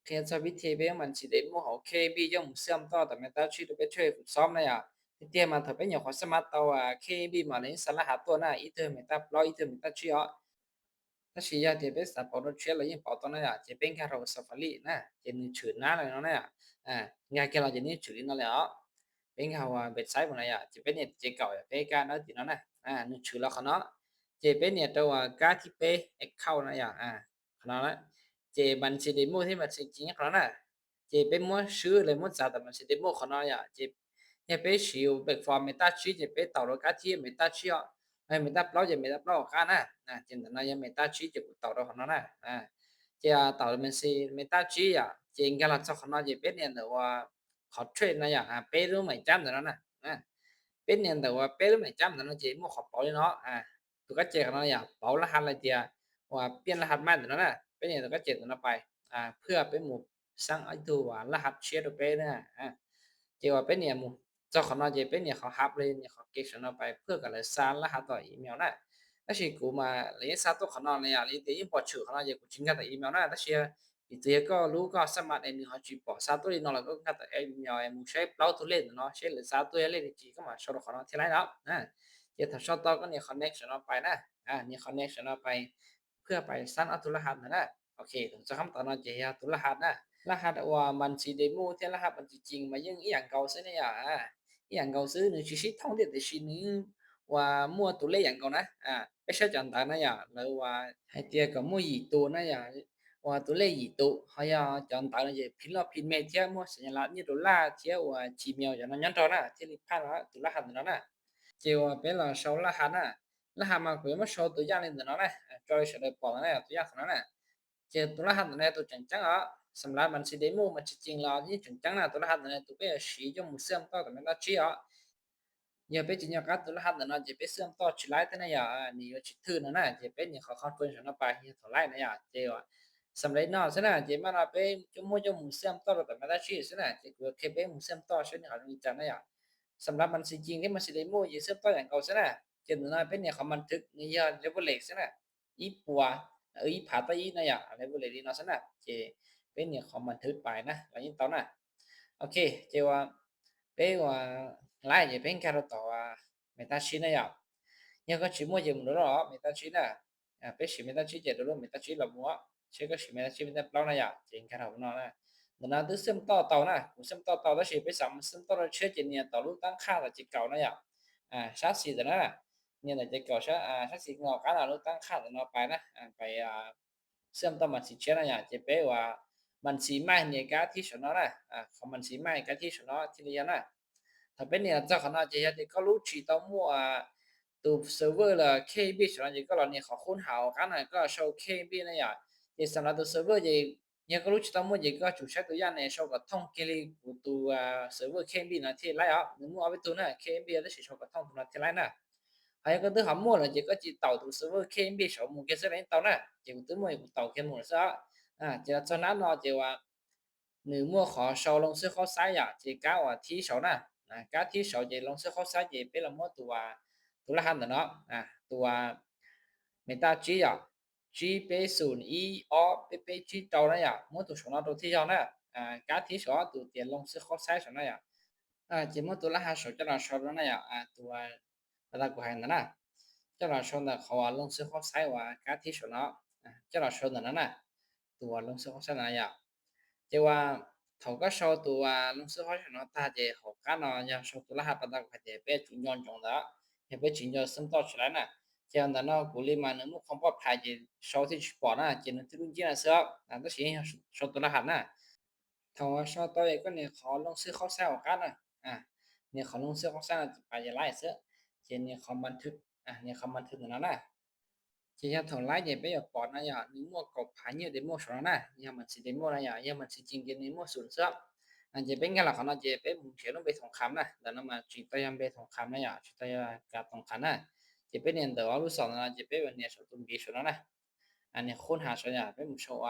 เคสวิธีเปมันสิได้หมู่เฮา KB 用摄像头的面搭去都被吹ซ้อมนะ呀ที่มาถ้าเป็นอย่างของสมาร์ตตัว KB มาเลยสารหัสตัวน่ะอีเธอไม่ตับร้อยอีเธอไม่ตัดชื่อถ้าชี้ยาที่เป็นสับปะรดเชื่อเลยยิ่งปอตัวน่ะ呀จะเป็นแค่เรา Safari นะจะนึกชื่อหน้าเลยเนาะเนี่ยงานแค่เราจะนึกชื่อนั่นแหละเป็นเขาว่าเว็บไซต์พวกนั้น呀จะเป็นเนี่ยจะเก่าเป็นการเนาะที่นั่นน่ะนึกชื่อแล้วเขาเนาะจะเป็นเนี่ยตัวการที่เป็น account นะ呀เขาเนาะ这มันสิได้หมู่ที่มันสิจริงเขาน่ะ这เป็นหมู่ชื่อเลยหมู่จากแต่มันสิได้หมู่เขาเนาะ呀这เนี่ยเป็นชื่อแบบฟอร์มเมตาชื่อจะเป็นต่อรกาที่เมตาชื่อเมตาเปล่าจะเมตาเปล่ากันนะจินตนายังเมตาชื่อจะต่อรเขาเนาะจะต่อมันสิเมตาชื่ออ่ะจริงกันละเจ้าเขาเนาะจะเป็นเนี่ยแต่ว่าเขาเทรดนะอย่างเป็นรู้ไหมจำแต่นั้นน่ะเป็นเนี่ยแต่ว่าเป็นรู้ไหมจำแต่นั้นจะหมู่เขาเปล่าเลยเนาะตัวก็เจเขาเนาะอย่างเปล่ารหัสอะไรเดียว่าเปลี่ยนรหัสใหม่แต่นั้นน่ะเป็นอย่างตัวก็เจตัวนั้นไปเพื่อเป็นหมู่สร้างไอ้ตัวรหัสเชียร์ตัวเป็นนะเจว่าเป็นเนี่ยหมู่เจ้าของเนาะจะเป็นเนี่ยเขาฮับเลยเนี่ยเขาเก็บฉันเอาไปเพื่อกันเลยสร้างรหัสต่ออีเมลน่ะ但是กูมาเลยสร้างตัวของเนาะเนี่ยเลยแต่ยิ่งปอดชื่อของเนาะจะกูจริงกันแต่อีเมลน่ะ但是อีตัวก็รู้ก็สมัครไอ้นี่เขาจีบปอสร้างตัวนี้เนาะแล้วก็กันแต่อีเมลไอ้หมู่ใช้เปล่าตัวเล่นเนาะใช้หรือสร้างตัวเล่นจีก็มาชอบของเนาะที่ไรเนาะจะถ้าชอบต่อก็เนี่ย connection เอาไปนะเนี่ย connection เอาไปเพื่อไปสร้างเอาตัวรหัสนะโอเคจะคำตอบเนาะจะตัวรหัสนะรหัสว่ามันสิได้หมู่ที่รหัสมันจริงมายังอีหยังเก่าซะเนี่ยอีหยังเก่าซื้อนี่สิท่องเที่ยวแต่สินึงว่ามั่วตัวเลขอย่างเก่านะไม่ใช่จันตานะอย่าหรือว่าให้เตียก็มั่วอีตัวนะอย่าว่าตัวเลขอีตัวเขาอย่าจันตานะจะพิมพ์แล้วพิมพ์ไม่เที่ยมั่วสัญลักษณ์นี่ดอลลาร์เที่ยว่า Gmail อย่างนั้นยันตอนะที่ลิผ่านแล้วตัวรหัสนั้นน่ะเจว่าเป็นเราชาวรหัสน่ะรหัสมาคุยมาชาวตัวอย่างนึงนั้นน่ะจอยเฉลยปอนะตัวอย่างนั้นน่ะเจตัวรหัสนั้นตัวจังๆสำหรับมันสิได้หมู่มันจริงๆแล้วนี่จังๆนะตัวรหัสนั้นตัวเป็นสีจมูกเสื่อมต่อแต่ไม่ได้ชี้อย่าไปจินตนาการตัวรหัสนั้นจะไปเสื่อมต่อชิไลแต่นะอย่านี่ว่าชิถือนั่นน่ะจะเป็นอย่างเขาคอนเฟิร์มฉันไปเฮ็ดเท่าไรนะอย่าเจว่าสำเร็จเนาะซะนะเจมันเอาไปจมูกเสื่อมต่อแต่ไม่ได้ชี้ซะนะเจก็แค่เป็นหมู่เสื่อมต่อฉันเขารู้จักนะอย่าสำหรับมันสิจริงที่มันสิได้หมู่อยู่เสื่อมต่ออย่างเก่าซะนะเจนั่นน่ะเป็นอย่างเขาบันทึกในยอด leverage ซะนะอีปัวอีผาตะอีนะอย่า leverage นี่เนาะซะนะเจเป็นอย่างเขาบันทึกไปนะแล้วนี้ตอนน่ะโอเคเจว่าเป็นว่า来这边看得到没得钱了呀，你个期末节目了没得钱了，别是没得钱节了没得钱了么？这个是没得钱没得包了呀，这看到不了呢？那都什么到呢？什么到的是被什么什么到了车今年道路当卡了就搞了呀，啥事的呢？เนี่ยจะเก่าซะถ้าสิงอกกันเราตั้งค่าแล้วเนาะไปนะไปเสื่อมต่อมันสิเชื่อนะอย่าจะไปว่ามันสิใหม่เนี่ยกะที่สนอนะของมันสิใหม่กะที่สนอที่เรียนนะ ถ้าเป็นเนี่ยเจ้าคณะจะเฮ็ดให้เขารู้ฉีตอมั่วตัวเซิร์ฟเวอร์ละ KB ฉะนั้นก็เราเนี่ยเขาค้นหากันน่ะก็โชว์ KB นะอย่าที่สำหรับตัวเซิร์ฟเวอร์จะเนี่ยก็รู้ฉีตอมั่วจะก็จุดใช้ตัวอย่างในโชว์กับท่องเกลีกูตัวเซิร์ฟเวอร์ KB นะที่ไรนึกมั่วเอาไปตัวน่ะ KB ได้สิโชว์กับท่องตัวนั้นที่ไรน่ะ还有个都还มั่ว了จะก็จิ导图 server KB 小母给这边导น่ะจะกูตัวมั่วกู导 KB หมดซะจะจากนั้นเนาะจะว่าหรือมั่วขอโชว์ลงซื้อเขาไซต์อ่ะจะก้าวที่โชว์น่ะการที่สองจะลงซื้อเข้าซ้ายจะเป็นละมั่วตัวรหัสเนาะตัวเมตาจีจีเป็นศูนย์อีออเป็นจีต่อนะอย่ามั่วตัวสองตัวที่สองนะการที่สองตัวเตียนลงซื้อเข้าซ้ายสองนะอย่าจะมั่วตัวรหัสสองจะเราชอบนะอย่าตัวภาษากูให้นั่นนะจะเราชอบนะเขาว่าลงซื้อเข้าซ้ายว่าการที่สองเนาะจะเราชอบนั่นนะตัวลงซื้อเข้าซ้ายนะอย่าจะว่า 头个烧毒龙狮好像喏，大家好看喏，要烧毒了还不大快点，别紧张中的，也别紧张升到起来呢。这样的呢，鼓励嘛，能不恐怕排解烧的去饱呢，就能这种见的时候，都行烧毒了还呢。头个烧到一个呢，好龙狮好晒好看呢，你好龙狮好晒把也来一次，这你好蛮突你好蛮突的呢。chỉ cho thằng lái về bây giờ bỏ nó giờ nếu mua cột phải nhiều để mua số này nhưng mình chỉ để mua này giờ nhưng mình chỉ chính cái mua sườn sớm chỉ bên cái là nó chỉ bên một chiếc nó bên thòng khám này là nó mà chỉ tay em bên thòng khám này giờ chỉ tay cả thòng khám này chỉ bên này đó lúc sau là chỉ bên này số tụi bị số này anh này khôn hạt số nhà bên một số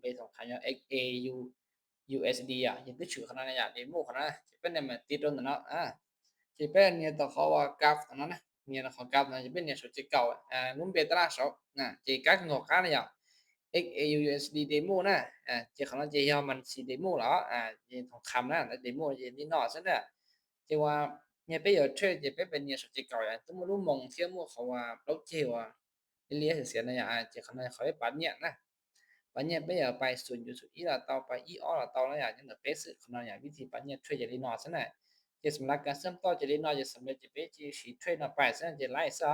bên thòng khám nhà XAU USD chỉ biết chữ nó này giờ để mua nó chỉ bên này mà tiết luôn nó chỉ bên này tao họ gấp nó nàyเนี่ยเขากลับนะจะเป็นเนี่ยสุดที่เก่านุ่มเบต้าสองจีกักงอกกันเนี่ย XAUUSD demo นะ这可能จะ要มันสิ demo เหรอ这ทองคำนะแล้ว demo 这นี่เนาะซั่นน่ะ这ว่าเนี่ยไป有 trade 这ไปเป็นเนี่ยสุดที่เก่าอย่างตุ้มรู้มองเที่ยวมู่เขาว่าเราเจว่าเลียเสียนะอย่าง这可能เขาไปปันเนี่ยนะปันเนี่ยไปเอาไป0.1ละต่อไปอีออละต่อแล้วอย่างจะเป็นสึกขนาดอย่างวิธีปันเนี่ย trade จะได้เนาะซั่นน่ะจะสำหรับการเสริมต่อจะได้เนาะจะสำเร็จจะไปจะสิ trade เนาะไปซั่นจะไล่ซะ